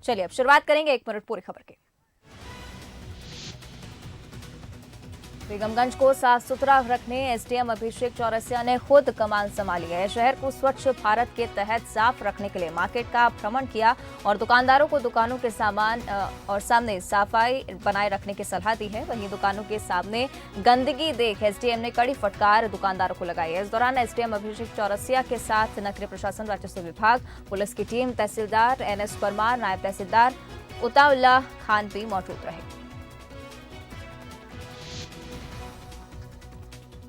चलिए अब शुरुआत करेंगे 1 मिनट पूरी खबर की। बेगमगंज को साफ सुथरा रखने एसडीएम अभिषेक चौरसिया ने खुद कमान संभाली है। शहर को स्वच्छ भारत के तहत साफ रखने के लिए मार्केट का भ्रमण किया और दुकानदारों को दुकानों के सामान और सामने सफाई बनाए रखने की सलाह दी है। वहीं दुकानों के सामने गंदगी देख एसडीएम ने कड़ी फटकार दुकानदारों को लगाई है। इस दौरान एसडीएम अभिषेक चौरसिया के साथ नगरीय प्रशासन, राजस्व विभाग, पुलिस की टीम, तहसीलदार एनएस परमार, नायब तहसीलदार उताउल्लाह खान भी मौजूद रहे।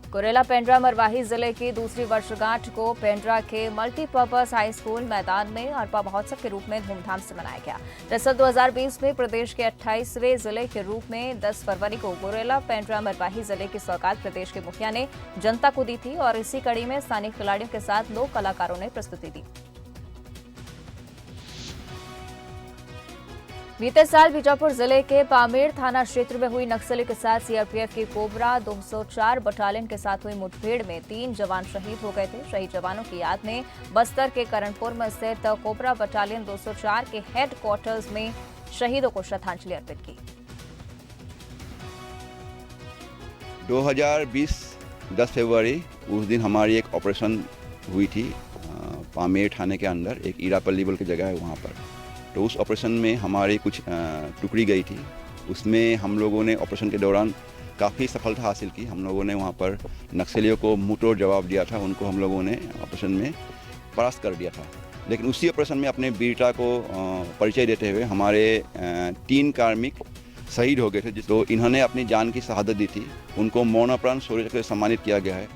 कुरेला पेंड्रा मरवाही जिले की दूसरी वर्षगांठ को पेंड्रा के मल्टीपर्पज हाई स्कूल मैदान में अरपा महोत्सव के रूप में धूमधाम से मनाया गया। दरअसल 2020 में प्रदेश के 28वें जिले के रूप में 10 फरवरी को कुरेला पेंड्रा मरवाही जिले की सौगात प्रदेश के मुखिया ने जनता को दी थी और इसी कड़ी में स्थानीय खिलाड़ियों के साथ लोक कलाकारों ने प्रस्तुति दी। बीते साल बीजापुर जिले के पामेड़ थाना क्षेत्र में हुई नक्सली के साथ सीआरपीएफ की कोबरा 204 बटालियन के साथ हुई मुठभेड़ में 3 जवान शहीद हो गए थे। शहीद जवानों की याद में बस्तर के करणपुर में स्थित कोबरा बटालियन 204 के हेडक्वार्टर्स में शहीदों को श्रद्धांजलि अर्पित की। 2020 10 फरवरी उस दिन हमारी एक ऑपरेशन हुई थी पामेड़ थाने के अंदर, एक ईरापल्ली बोल की जगह है वहाँ पर। तो उस ऑपरेशन में हमारी कुछ टुकड़ी गई थी। उसमें हम लोगों ने ऑपरेशन के दौरान काफ़ी सफलता हासिल की। हम लोगों ने वहाँ पर नक्सलियों को मुंहतोड़ जवाब दिया था। उनको हम लोगों ने ऑपरेशन में परास्त कर दिया था। लेकिन उसी ऑपरेशन में अपने वीरता को परिचय देते हुए हमारे 3 कार्मिक शहीद हो गए थे। तो इन्होंने अपनी जान की शहादत दी थी। उनको मरणोपरांत शौर्य चक्र से सम्मानित किया गया है।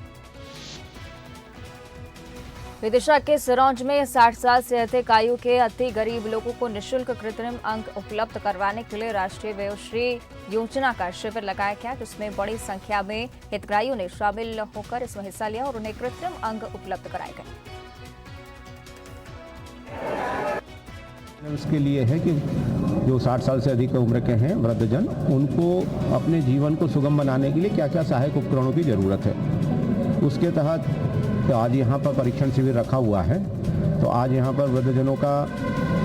विदिशा के सिरौंज में 60 साल से अधिक आयु के अति गरीब लोगों को निःशुल्क कृत्रिम अंग उपलब्ध करवाने के लिए राष्ट्रीय वयोश्री योजना का शिविर लगाया गया, जिसमें बड़ी संख्या में हितग्राहियों ने शामिल होकर इसमें हिस्सा लिया और उन्हें कृत्रिम अंग उपलब्ध कराए गए। उसके लिए है कि जो 60 साल से अधिक उम्र के हैं वृद्धजन, उनको अपने जीवन को सुगम बनाने के लिए क्या क्या सहायक उपकरणों की जरूरत है, उसके तहत तो आज यहाँ पर परीक्षण शिविर रखा हुआ है। तो आज यहाँ पर वृद्धजनों का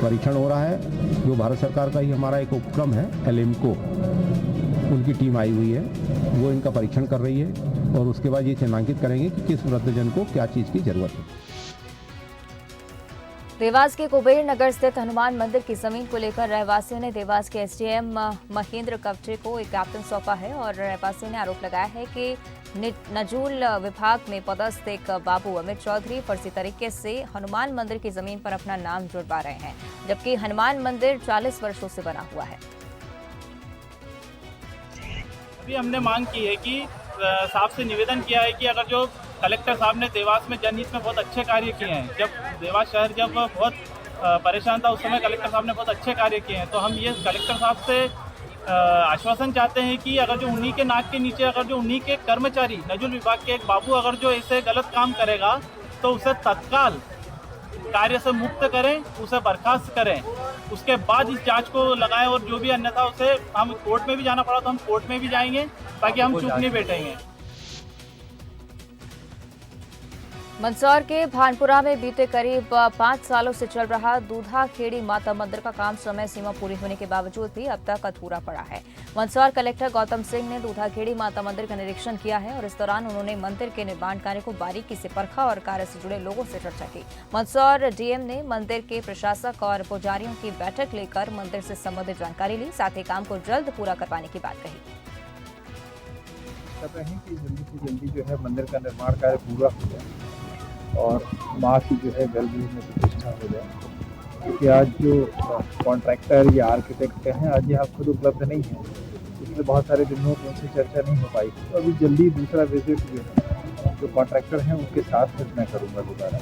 परीक्षण हो रहा है। जो भारत सरकार का ही हमारा एक उपक्रम है एलिम्को, उनकी टीम आई हुई है, वो इनका परीक्षण कर रही है और उसके बाद ये चिन्हांकित करेंगे कि किस वृद्धजन को क्या चीज़ की जरूरत है। देवास के कुबेर नगर स्थित हनुमान मंदिर की जमीन को लेकर रहवासियों ने देवास के एसडीएम महेंद्र कवटे को एक ज्ञापन सौंपा है और रहवासियों ने आरोप लगाया है कि नजूल विभाग में पदस्थ एक बाबू अमित चौधरी फर्जी तरीके से हनुमान मंदिर की जमीन पर अपना नाम जुड़वा रहे हैं, जबकि हनुमान मंदिर 40 वर्षों से बना हुआ है। अभी हमने मांग की है कि साहब से निवेदन किया है कि अगर जो कलेक्टर साहब ने देवास में जनहित में बहुत अच्छे कार्य किए हैं, जब देवास शहर जब बहुत परेशान था उस समय कलेक्टर साहब ने बहुत अच्छे कार्य किए हैं, तो हम ये कलेक्टर साहब से आश्वासन चाहते हैं कि अगर जो उन्हीं के नाक के नीचे अगर जो उन्हीं के कर्मचारी नजुल विभाग के एक बाबू अगर जो ऐसे गलत काम करेगा तो उसे तत्काल कार्य से मुक्त करें, उसे बर्खास्त करें, उसके बाद इस जांच को लगाएं और जो भी अन्यथा उसे हम कोर्ट में भी जाना पड़ा तो हम कोर्ट में भी जाएंगे, ताकि हम चुप नहीं बैठेंगे। मंदसौर के भानपुरा में बीते करीब 5 सालों से चल रहा दूधा खेड़ी माता मंदिर का काम समय सीमा पूरी होने के बावजूद भी अब तक अधूरा पड़ा है। मंदसौर कलेक्टर गौतम सिंह ने दूधा खेड़ी माता मंदिर का निरीक्षण किया है और इस दौरान उन्होंने मंदिर के निर्माण कार्य को बारीकी से परखा और कार्य से जुड़े लोगों से चर्चा की। मंदसौर डीएम ने मंदिर के प्रशासक और पुजारियों की बैठक लेकर मंदिर से संबंधित जानकारी ली, साथ ही काम को जल्द पूरा करवाने की बात कही। कर रहे हैं कि जल्दी से जल्दी जो है मंदिर का निर्माण कार्य पूरा हो जाए और माँ की जो है गर्भगृह में प्रतिष्ठा हो जाए, क्योंकि आज जो कॉन्ट्रैक्टर या आर्किटेक्ट हैं आज यहाँ खुद उपलब्ध नहीं है, इसलिए बहुत सारे दिनों में उनसे चर्चा नहीं हो पाई। तो अभी जल्दी दूसरा विजिट जो है जो कॉन्ट्रैक्टर हैं उनके साथ फिर मैं करूँगा दोबारा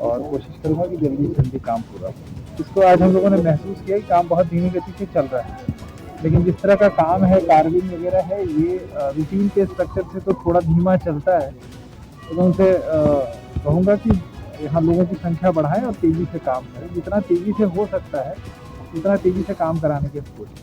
और कोशिश करूँगा कि जल्दी से जल्दी काम पूरा हो। इसको आज हम लोगों ने महसूस किया कि काम बहुत धीमी गति से चल रहा है, लेकिन जिस तरह का काम है, कार्विंग वगैरह है, ये रूटीन के स्ट्रक्चर से तो थोड़ा धीमा चलता है। तो मैं उनसे कहूँगा कि यहाँ लोगों की संख्या बढ़ाएं और तेज़ी से काम करें, जितना तेज़ी से हो सकता है उतना तेज़ी से काम कराने की कोशिश।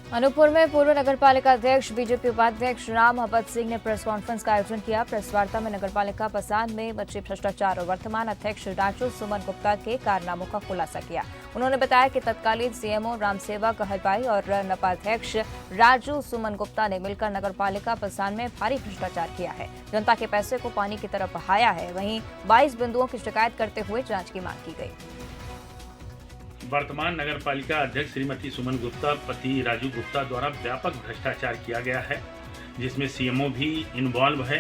अनूपपुर में पूर्व नगरपालिका अध्यक्ष बीजेपी उपाध्यक्ष राम मोहब्बत सिंह ने प्रेस कॉन्फ्रेंस का आयोजन किया। प्रेस वार्ता में नगरपालिका पसान में मचे भ्रष्टाचार और वर्तमान अध्यक्ष राजू सुमन गुप्ता के कारनामों का खुलासा किया। उन्होंने बताया कि तत्कालीन सीएमओ रामसेवक हलबाई और नपाध्यक्ष राजू सुमन गुप्ता ने मिलकर नगरपालिका पसान में भारी भ्रष्टाचार किया है, जनता के पैसे को पानी की तरफ बहाया है। वहीं 22 बिंदुओं की शिकायत करते हुए जांच की मांग की गई। वर्तमान नगर पालिका अध्यक्ष श्रीमती सुमन गुप्ता पति राजू गुप्ता द्वारा व्यापक भ्रष्टाचार किया गया है, जिसमें सीएमओ भी इन्वॉल्व है।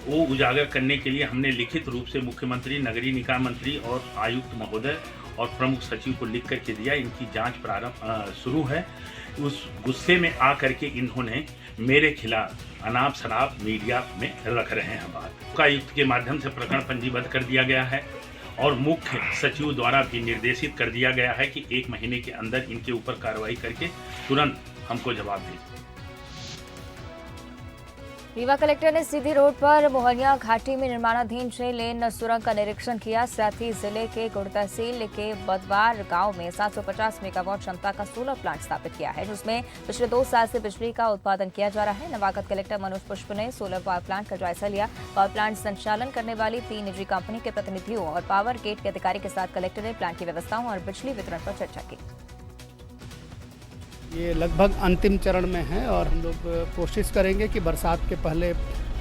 वो उजागर करने के लिए हमने लिखित रूप से मुख्यमंत्री, नगरीय निकाय मंत्री और आयुक्त महोदय और प्रमुख सचिव को लिख करके दिया। इनकी जांच प्रारंभ शुरू है। उस गुस्से में आकर के इन्होंने मेरे खिलाफ अनाप शनाप मीडिया में रख रहे हैं बात। आयुक्त के माध्यम से प्रकरण पंजीबद्ध कर दिया गया है और मुख्य सचिव द्वारा भी निर्देशित कर दिया गया है कि 1 महीने के अंदर इनके ऊपर कार्रवाई करके तुरंत हमको जवाब दें। रीवा कलेक्टर ने सीधी रोड पर मोहनिया घाटी में निर्माणाधीन 6 लेन सुरंग का निरीक्षण किया। साथ ही जिले के गुड़ तहसील के बदवार गांव में 750 मेगावाट क्षमता का सोलर प्लांट स्थापित किया है, जिसमें पिछले 2 साल से बिजली का उत्पादन किया जा रहा है। नवागत कलेक्टर मनोज पुष्प ने सोलर पावर प्लांट का जायजा लिया। पावर प्लांट संचालन करने वाली 3 निजी कंपनी के प्रतिनिधियों और पावर गेट के अधिकारी के साथ कलेक्टर ने प्लांट की व्यवस्थाओं और बिजली वितरण पर चर्चा की। ये लगभग अंतिम चरण में है और हम लोग कोशिश करेंगे कि बरसात के पहले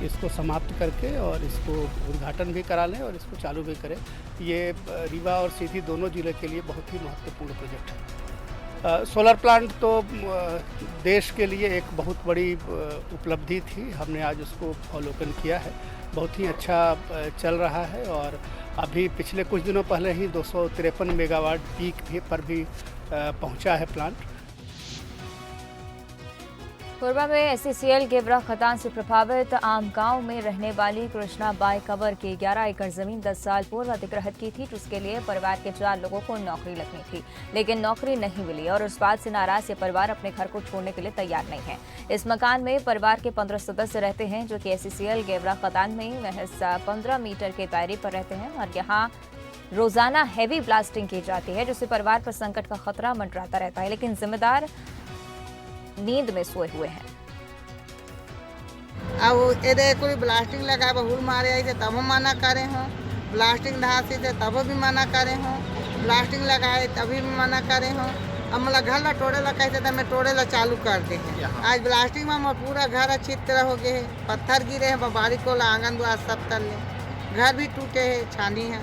इसको समाप्त करके और इसको उद्घाटन भी करा लें और इसको चालू भी करें। ये रीवा और सीधी दोनों जिले के लिए बहुत ही महत्वपूर्ण प्रोजेक्ट है। सोलर प्लांट तो देश के लिए एक बहुत बड़ी उपलब्धि थी। हमने आज उसको अवलोकन किया है, बहुत ही अच्छा चल रहा है और अभी पिछले कुछ दिनों पहले ही 253 मेगावाट पीक पर भी पहुंचा है प्लांट। कोरबा में एससीसीएल गेवरा खदान से प्रभावित आम गांव में रहने वाली कृष्णा बाई कंवर की 11 एकड़ जमीन 10 साल पूर्व अधिग्रहित की थी, जिसके लिए परिवार के 4 लोगों को नौकरी लगनी थी, लेकिन नौकरी नहीं मिली और उस बात से नाराज ये परिवार अपने घर को छोड़ने के लिए तैयार नहीं है। इस मकान में परिवार के 15 सदस्य रहते हैं, जो कि एससीसीएल गेवरा खदान में महज 15 मीटर के दायरे पर रहते हैं और यहाँ रोजाना हैवी ब्लास्टिंग की जाती है, जिससे परिवार पर संकट का खतरा मंडराता रहता है, लेकिन जिम्मेदार नींद में सोए हुए हैं। अब ये कोई ब्लास्टिंग लगाए बहुल मारे आई थे तब मना करे हो, ब्लास्टिंग धासी थे तब भी मना करे हो, ब्लास्टिंग लगाए तभी भी मना करे हो। अब मतलब घर ला टोड़े ला कहते थे मैं टोड़े ला चालू कर दे। आज ब्लास्टिंग में पूरा घर अच्छी तरह हो गए है, पत्थर गिरे हैं, बारी को आंगन द्वार सब तले, घर भी टूटे है, छानी है।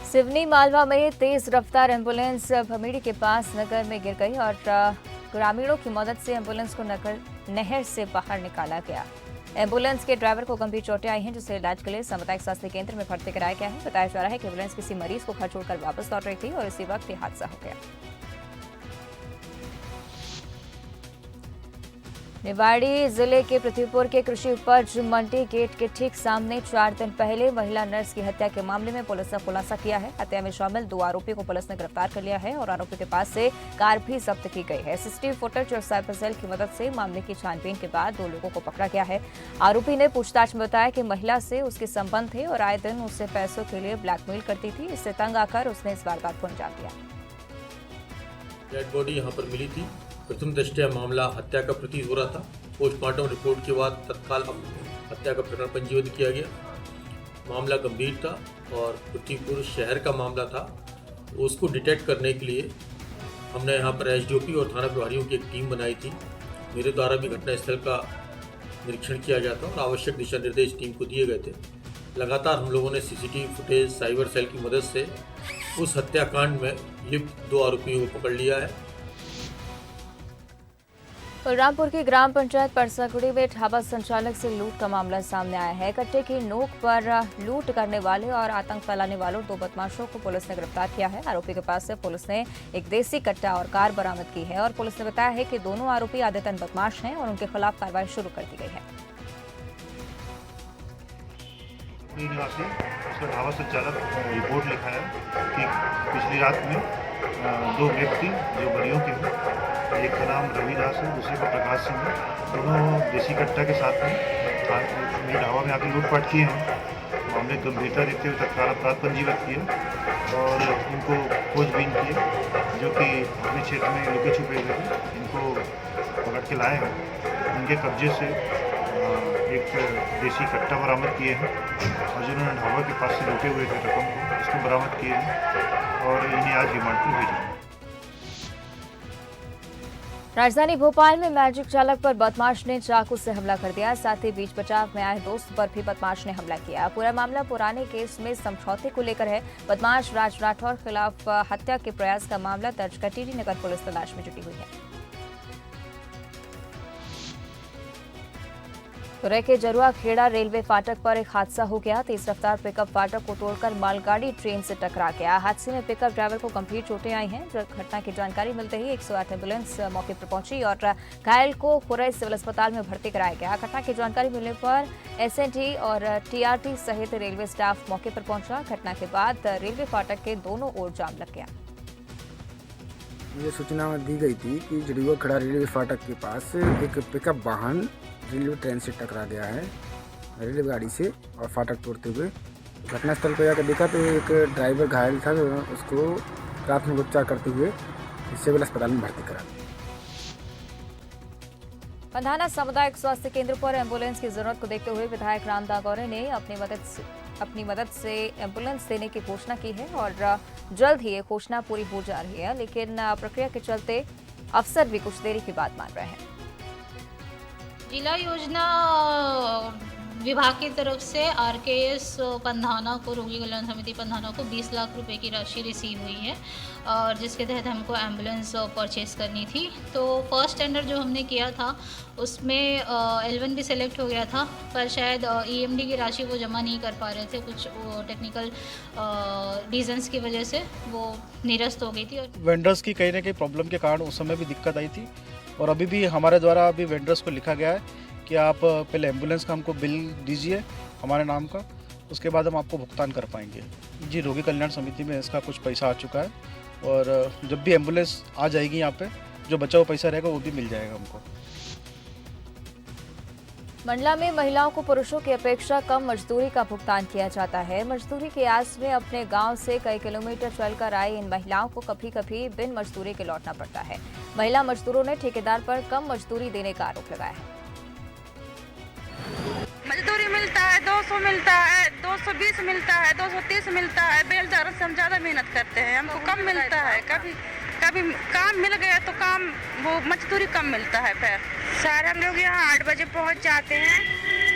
सिवनी मालवा में तेज रफ्तार एम्बुलेंस भमीड़ी के पास नगर में गिर गई और ग्रामीणों की मदद से एम्बुलेंस को नहर से बाहर निकाला गया। एम्बुलेंस के ड्राइवर को गंभीर चोटें आई हैं, जिसे इलाज के लिए सामुदायिक स्वास्थ्य केंद्र में भर्ती कराया गया है। बताया जा रहा है कि एम्बुलेंस किसी मरीज को घर छोड़कर वापस लौट रही थी और इसी वक्त ये हादसा हो गया। निवाड़ी जिले के पृथ्वीपुर के कृषि उपज मंडी गेट के ठीक सामने 4 दिन पहले महिला नर्स की हत्या के मामले में पुलिस ने खुलासा किया है। हत्या में शामिल 2 आरोपियों को पुलिस ने गिरफ्तार कर लिया है और आरोपी के पास से कार भी जब्त की गई है। सीसीटीवी फुटेज और साइबर सेल की मदद से मामले की छानबीन के बाद 2 लोगों को पकड़ा गया है। आरोपी ने पूछताछ में बताया कि महिला से उसके संबंध थे और आए दिन उससे पैसों के लिए ब्लैकमेल करती थी। इससे तंग आकर उसने इस वारदात को अंजाम दिया। डेड बॉडी यहाँ पर मिली थी। प्रथम दृष्टया मामला हत्या का प्रतीत हो रहा था। पोस्टमार्टम रिपोर्ट के बाद तत्काल हत्या का प्रकरण पंजीबद्ध किया गया। मामला गंभीर था और पृथ्वीपुर शहर का मामला था। उसको डिटेक्ट करने के लिए हमने यहाँ पर एसडीओपी और थाना प्रभारियों की एक टीम बनाई थी। मेरे द्वारा भी घटनास्थल का निरीक्षण किया गया था और आवश्यक दिशा निर्देश टीम को दिए गए थे। लगातार हम लोगों ने सीसीटीवी फुटेज, साइबर सेल की मदद से उस हत्याकांड में लिप्त 2 आरोपियों को पकड़ लिया है। बलरामपुर की ग्राम पंचायत परसागुड़ी में ढाबा संचालक से लूट का मामला सामने आया है। कट्टे की नोक पर लूट करने वाले और आतंक फैलाने वालों 2 बदमाशों को पुलिस ने गिरफ्तार किया है। आरोपी के पास से पुलिस ने एक देसी कट्टा और कार बरामद की है और पुलिस ने बताया है कि दोनों आरोपी आदतन बदमाश हैं और उनके खिलाफ कार्रवाई शुरू कर दी गई है। निवासी उसका ढाबा संचालक रिपोर्ट लिखा है कि पिछली रात में 2 व्यक्ति जो बड़ियों के हैं, एक का नाम रविदास है, दूसरे का प्रकाश सिंह है, दोनों देसी कट्टा के साथ में ढाबा में आकर लूटपाट किए हैं। मामले गंभीरता देखते हुए तत्काल अपराध पंजीबद्ध किए। और इनको खोजबीन किए, जो कि अपने क्षेत्र में लुके छुपे हुए थे, इनको पकड़ के लाए हैं। इनके कब्जे से एक देसी कट्टा बरामद किए हैं और जिन्होंने ढाबा के पास से लूटे हुए थे रकम को, उसको बरामद किए हैं और इन्हें आज रिमांड पर भेजा है। राजधानी भोपाल में मैजिक चालक पर बदमाश ने चाकू से हमला कर दिया। साथ ही बीच बचाव में आए दोस्त पर भी बदमाश ने हमला किया। पूरा मामला पुराने केस में समझौते को लेकर है। बदमाश राज राठौर खिलाफ हत्या के प्रयास का मामला दर्ज कर टीडी नगर पुलिस तलाश में जुटी हुई है। तुरै के जरुआ खेड़ा रेलवे फाटक पर एक हादसा हो गया। तेज रफ्तार पिकअप फाटक को तोड़कर मालगाड़ी ट्रेन से टकरा गया। हादसे में पिकअप ड्राइवर को गंभीर चोटें आई हैं। घटना की जानकारी मिलते ही 108 एम्बुलेंस मौके पर पहुंची और घायल को खुरै सिविल अस्पताल में भर्ती कराया गया। घटना की जानकारी मिलने पर एसएनटी और टीआरटी सहित रेलवे स्टाफ मौके पर पहुंचा। घटना के बाद रेलवे फाटक के दोनों ओर जाम लग गया। मुझे सूचना दी गई थी कि जरुआ खेड़ा रेलवे फाटक के पास एक पिकअप वाहन रेलवे ट्रेन से टकरा गया है रेलवे गाड़ी से और फाटक तोड़ते हुए। घटनास्थल पर जाकर देखा तो एक ड्राइवर घायल था, उसको प्राथमिक उपचार करते हुए सिविल अस्पताल में भर्ती करा। पंधाना सामुदायिक स्वास्थ्य केंद्र पर एम्बुलेंस की जरूरत को देखते हुए विधायक राम दागौरे ने अपनी मदद से एम्बुलेंस देने की घोषणा की है और जल्द ही ये घोषणा पूरी हो जा रही है, लेकिन प्रक्रिया के चलते अफसर भी कुछ देरी की बात मान रहे हैं। जिला योजना विभाग की तरफ से आरकेएस पंधाना को, रोगी कल्याण समिति पंधाना को 20 लाख रुपए की राशि रिसीव हुई है और जिसके तहत हमको एम्बुलेंस परचेस करनी थी। तो फर्स्ट टेंडर जो हमने किया था उसमें L1 भी सिलेक्ट हो गया था, पर शायद EMD की राशि वो जमा नहीं कर पा रहे थे, कुछ टेक्निकल रीजंस की वजह से वो निरस्त हो गई थी। और वेंडर्स की कहीं ना कहीं प्रॉब्लम के कारण उस समय भी दिक्कत आई थी और अभी भी हमारे द्वारा अभी वेंडर्स को लिखा गया है कि आप पहले एम्बुलेंस का हमको बिल दीजिए हमारे नाम का, उसके बाद हम आपको भुगतान कर पाएंगे। जी, रोगी कल्याण समिति में इसका कुछ पैसा आ चुका है और जब भी एम्बुलेंस आ जाएगी यहाँ पे जो बचा हुआ पैसा रहेगा वो भी मिल जाएगा हमको। मंडला में महिलाओं को पुरुषों की अपेक्षा कम मजदूरी का भुगतान किया जाता है। मजदूरी के आस में अपने गांव से कई किलोमीटर चलकर आई इन महिलाओं को कभी कभी बिन मजदूरी के लौटना पड़ता है। महिला मजदूरों ने ठेकेदार पर कम मजदूरी देने का आरोप लगाया है। मजदूरी मिलता है 200 मिलता है, 220 मिलता है, 230 मिलता है। बेलदारों से हम ज़्यादा मेहनत करते हैं, हमको कम मिलता है। कभी कभी काम मिल गया तो काम वो मजदूरी कम मिलता है। फिर सारे हम लोग यहाँ 8 बजे पहुँच जाते हैं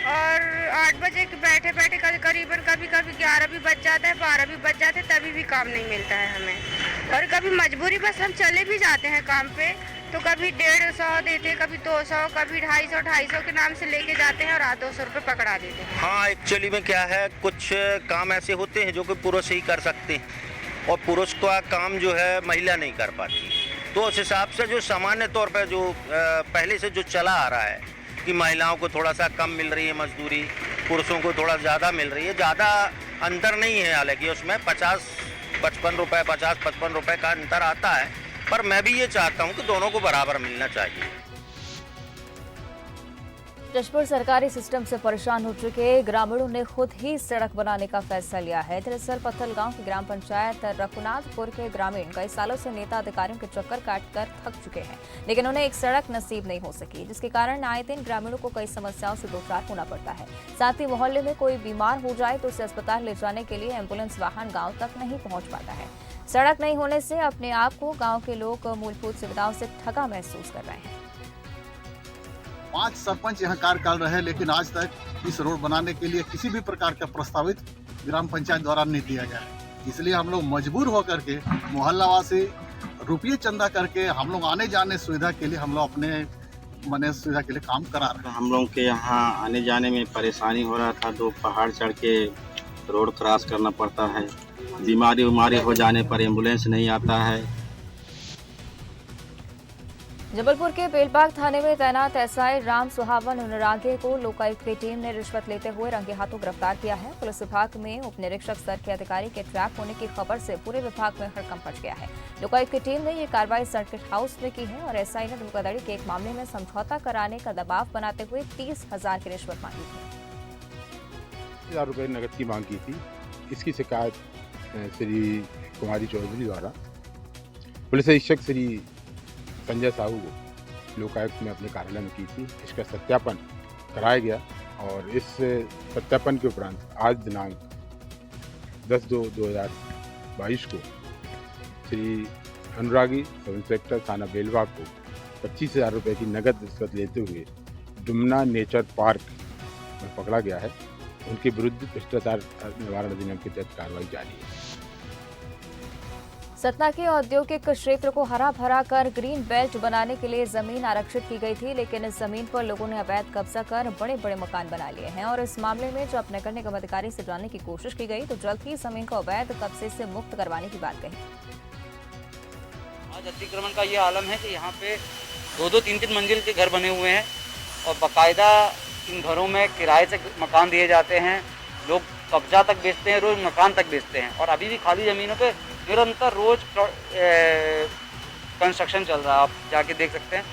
और 8 बजे बैठे बैठे करीबन कभी 11 भी बज जाता है, 12 भी बज जाते हैं, तभी भी काम नहीं मिलता है हमें। और कभी मजबूरी बस हम चले भी जाते हैं काम पे तो कभी 150 देते, कभी 200, कभी 250 के नाम से लेके जाते हैं और 200 रुपये पकड़ा देते हैं। हाँ, एक्चुअली में क्या है, कुछ काम ऐसे होते हैं जो कि पुरुष ही कर सकते हैं और पुरुष का काम जो है महिला नहीं कर पाती। तो उस हिसाब से जो सामान्य तौर पर जो पहले से जो चला आ रहा है कि महिलाओं को थोड़ा सा कम मिल रही है मजदूरी, पुरुषों को थोड़ा ज़्यादा मिल रही है, ज़्यादा अंतर नहीं है। हालांकि उसमें 50-55 रुपये 50-55 रुपये का अंतर आता है, पर मैं भी ये चाहता हूँ कि दोनों को बराबर मिलना चाहिए। जशपुर सरकारी सिस्टम से परेशान हो चुके ग्रामीणों ने खुद ही सड़क बनाने का फैसला लिया है। दरअसल पत्थल गांव की ग्राम पंचायत रघुनाथपुर के ग्रामीण कई सालों से नेता अधिकारियों के चक्कर काटकर थक चुके हैं, लेकिन उन्हें एक सड़क नसीब नहीं हो सकी, जिसके कारण आए दिन ग्रामीणों को कई समस्याओं से दो चार होना पड़ता है। साथ ही मोहल्ले में कोई बीमार हो जाए तो उसे अस्पताल ले जाने के लिए एम्बुलेंस वाहन गाँव तक नहीं पहुँच पाता है। सड़क नहीं होने से अपने आप को गाँव के लोग मूलभूत सुविधाओं से ठगा महसूस कर रहे हैं। 5 सरपंच यहाँ कार्यकाल रहे, लेकिन आज तक इस रोड बनाने के लिए किसी भी प्रकार का प्रस्तावित ग्राम पंचायत द्वारा नहीं दिया गया है। इसलिए हम लोग मजबूर होकर के मोहल्लावासी रुपये चंदा करके हम लोग आने जाने सुविधा के लिए हम लोग अपने मने सुविधा के लिए काम करा रहे हैं। हम लोग के यहाँ आने जाने में परेशानी हो रहा था, 2 पहाड़ चढ़ के रोड क्रॉस करना पड़ता है, बीमारी हो जाने पर एम्बुलेंस नहीं आता है। जबलपुर के बेलबाग थाने में तैनात एसआई राम सुहावन उनरागे को लोकायुक्त की टीम ने रिश्वत लेते हुए रंगे हाथों गिरफ्तार किया है। पुलिस विभाग में उप निरीक्षक स्तर के अधिकारी के ट्रैप होने की खबर से पूरे विभाग में हड़कंप मच गया है। लोकायुक्त की टीम ने ये कार्रवाई सर्किट हाउस में की है और एसआई ने धोखाधड़ी के एक मामले में समझौता कराने का दबाव बनाते हुए 30,000 की रिश्वत मांगी थी। 1000 रुपये नकद की मांग की थी। इसकी शिकायत श्री कुमारी चौधरी द्वारा पुलिस अधीक्षक श्री संजय साहू को लोकायुक्त में अपने कार्यालय में की थी। इसका सत्यापन कराया गया और इस सत्यापन के उपरांत आज दिनांक 10/2/2022 को श्री अनुरागी सब इंस्पेक्टर थाना बेलवाग को 25,000 रुपये की नकद रिश्वत लेते हुए डुमना नेचर पार्क में पकड़ा गया है। उनके विरुद्ध भ्रष्टाचार निवारण अधिनियम के तहत कार्रवाई जारी है। सतना के औद्योगिक क्षेत्र को हरा भरा कर ग्रीन बेल्ट बनाने के लिए जमीन आरक्षित की गई थी, लेकिन इस जमीन पर लोगों ने अवैध कब्जा कर बड़े बड़े मकान बना लिए हैं और इस मामले में जब नगर निगम अधिकारी से जानने की कोशिश की गई तो जल्द ही जमीन को अवैध कब्जे से मुक्त करवाने की बात कही। आज अतिक्रमण का ये आलम है कि यहाँ पे 2-2, 3-3 मंजिल के घर बने हुए हैं और बाकायदा इन घरों में किराए से मकान दिए जाते हैं। लोग कब्जा तक बेचते हैं, रोज मकान तक बेचते हैं और अभी भी खाली ज़मीनों पे निरंतर रोज कंस्ट्रक्शन चल रहा है। आप जाके देख सकते हैं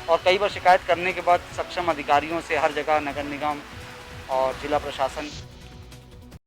और कई बार शिकायत करने के बाद सक्षम अधिकारियों से हर जगह नगर निगम और जिला प्रशासन